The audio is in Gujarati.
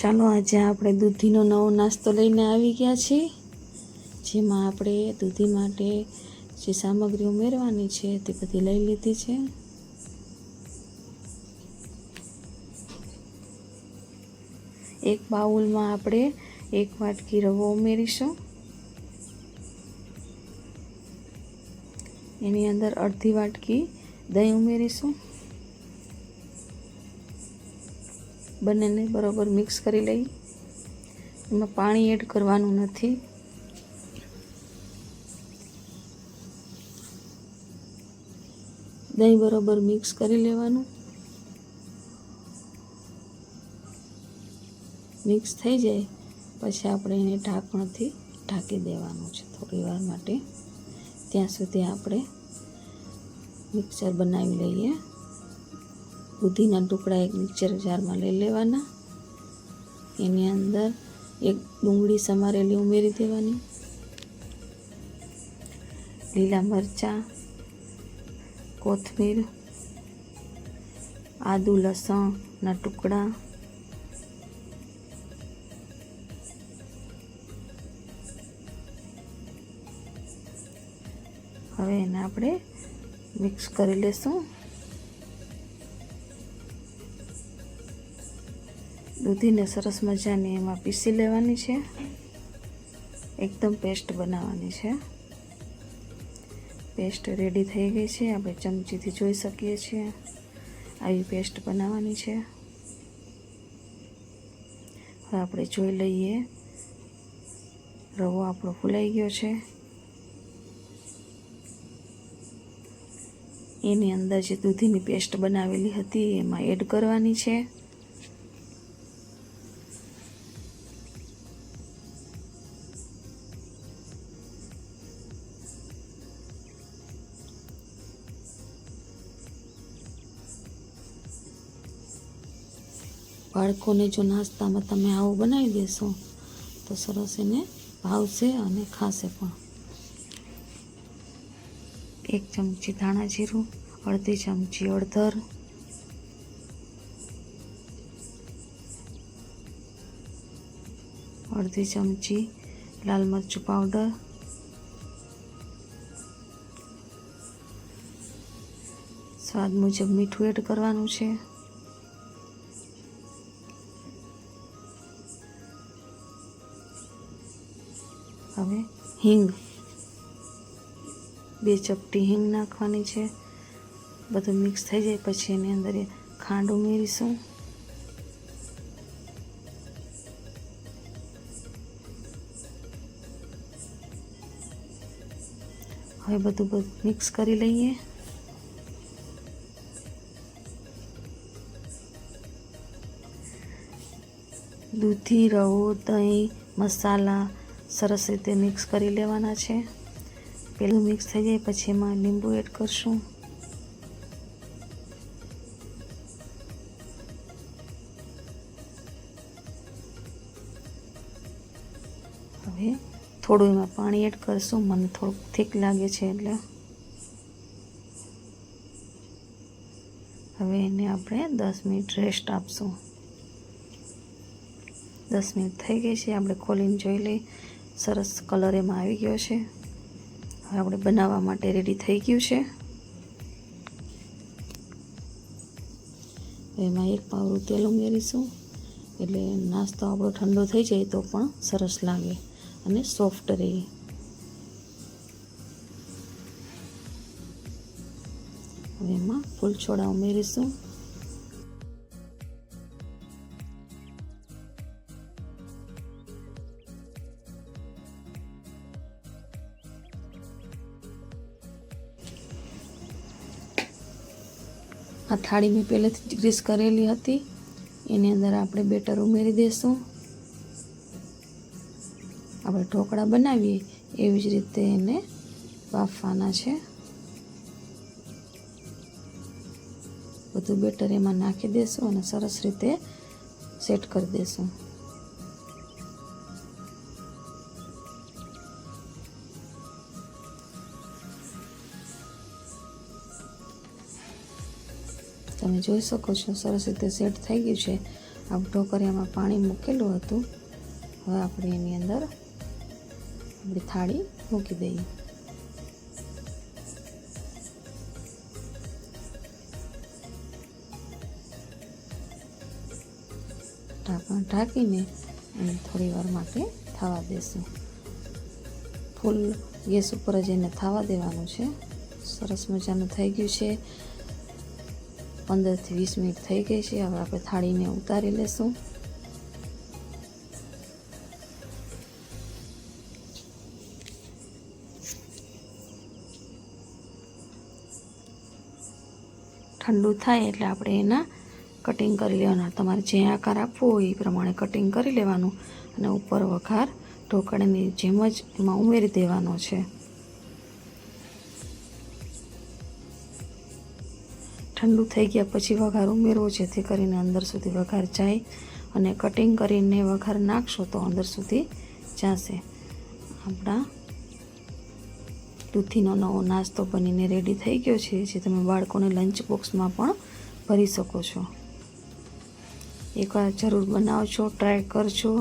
ચાલો આજે આપણે દૂધીનો નવો નાસ્તો લઈને આવી ગયા છીએ, જેમાં આપણે દૂધી માટે જે સામગ્રી ઉમેરવાની છે તે બધી લઈ લીધી છે. એક બાઉલમાં આપણે 1 વાટકી રવો ઉમેરીશું. એની અંદર અડધી વાટકી દહીં ઉમેરીશું. બંનેને બરાબર મિક્સ કરી લઈ. એમાં પાણી એડ કરવાનું નથી. દહીં બરાબર મિક્સ કરી લેવાનું. મિક્સ થઈ જાય પછી આપણે એને ઢાંકણથી ઢાંકી દેવાનું છે થોડી વાર માટે. ત્યાં સુધી આપણે મિક્સર બનાવી લઈએ. દૂધીના ટુકડા એક મિક્સર જારમાં લઈ લેવાના. એની અંદર એક ડુંગળી સમારેલી ઉમેરી દેવાની. લીલા મરચાં, કોથમીર, આદુ લસણના ટુકડા, હવે એને આપણે મિક્સ કરી લેશું. દૂધીને સરસ મજાની એમાં પીસી લેવાની છે. એકદમ પેસ્ટ બનાવવાની છે. પેસ્ટ રેડી થઈ ગઈ છે. આપણે ચમચીથી જોઈ શકીએ છીએ. આવી પેસ્ટ બનાવવાની છે. હવે આપણે જોઈ લઈએ. રવો આપણો ફૂલાઈ ગયો છે. એની અંદર જે દૂધીની પેસ્ટ બનાવેલી હતી એમાં એડ કરવાની છે. બાળકોને જો નાસ્તામાં તમે આવું બનાવી દેશો તો સરસ એને ભાવશે અને ખાશે પણ. 1 ચમચી ધાણા જીરું, અડધી ચમચી હળદર, અડધી ચમચી લાલ મરચું પાવડર, સ્વાદ મુજબ મીઠું એડ કરવાનું છે. હવે હિંગ, 2 ચપટી હિંગ નાખવાની છે. બધું મિક્સ થઈ જાય પછી એની અંદર ખાંડ ઉમેરીશું. હવે બધું મિક્સ કરી લઈએ. દૂધી, રવો, દહીં, મસાલા સરસ રીતે મિક્સ કરી લેવાના છે. પેલું મિક્સ થઈ જાય પછી એમાં લીંબુ એડ કરશું. હવે થોડું એમાં પાણી એડ કરશું. મને થોડુંક થીક લાગે છે એટલે. હવે એને આપણે 10 મિનિટ રેસ્ટ આપશું. 10 મિનિટ થઈ ગઈ છે. આપણે ખોલીને જોઈ લઈએ. સરસ કલર એમાં આવી ગયો છે. હવે આપણે બનાવવા માટે રેડી થઈ ગયું છે. એમાં 1 પાવડું તેલ ઉમેરીશું એટલે નાસ્તો આપણો ઠંડો થઈ જાય તો પણ સરસ લાગે અને સોફ્ટ રહે. હવે એમાં ફૂલ છોડા ઉમેરીશું. આ થાળી મેં પહેલેથી જ ગ્રીસ કરેલી હતી. એની અંદર આપણે બેટર ઉમેરી દઈશું. આપણે ઢોકળા બનાવીએ એવી જ રીતે એને બાફવાના છે. બધું બેટર એમાં નાખી દઈશું અને સરસ રીતે સેટ કરી દઈશું. તમે જોઈ શકો છો સરસ રીતે સેટ થઈ ગયું છે. આ ઢોકળિયામાં પાણી મૂકેલું હતું. હવે આપણે એની અંદર આપણી થાળી મૂકી દઈએ. ઢાંકણ ઢાંકીને એને થોડી વાર માટે થવા દેશું. ફૂલ ગેસ ઉપર જ એને થવા દેવાનું છે. સરસ મજાનું થઈ ગયું છે. 15 થી 20 મિનિટ થઈ ગઈ છે. હવે આપણે થાળીને ઉતારી લેશું. ઠંડુ થાય એટલે આપણે એના કટિંગ કરી લેવાના. તમારે જે આકાર આપવો હોય એ પ્રમાણે કટિંગ કરી લેવાનું અને ઉપર વઘાર ઢોકળાની જેમ જ એમાં ઉમેરી દેવાનો છે. ઠંડુ થઈ ગયા પછી વઘાર ઉમેરવો, જેથી કરીને અંદર સુધી વઘાર જાય, અને કટિંગ કરીને વઘાર નાખશો તો અંદર સુધી જશે. આપણા દૂધીનો નવો નાસ્તો બનીને રેડી થઈ ગયો છે, જે તમે બાળકોને લંચ બોક્સમાં પણ ભરી શકો છો. એકવાર જરૂર બનાવજો, ટ્રાય કરજો.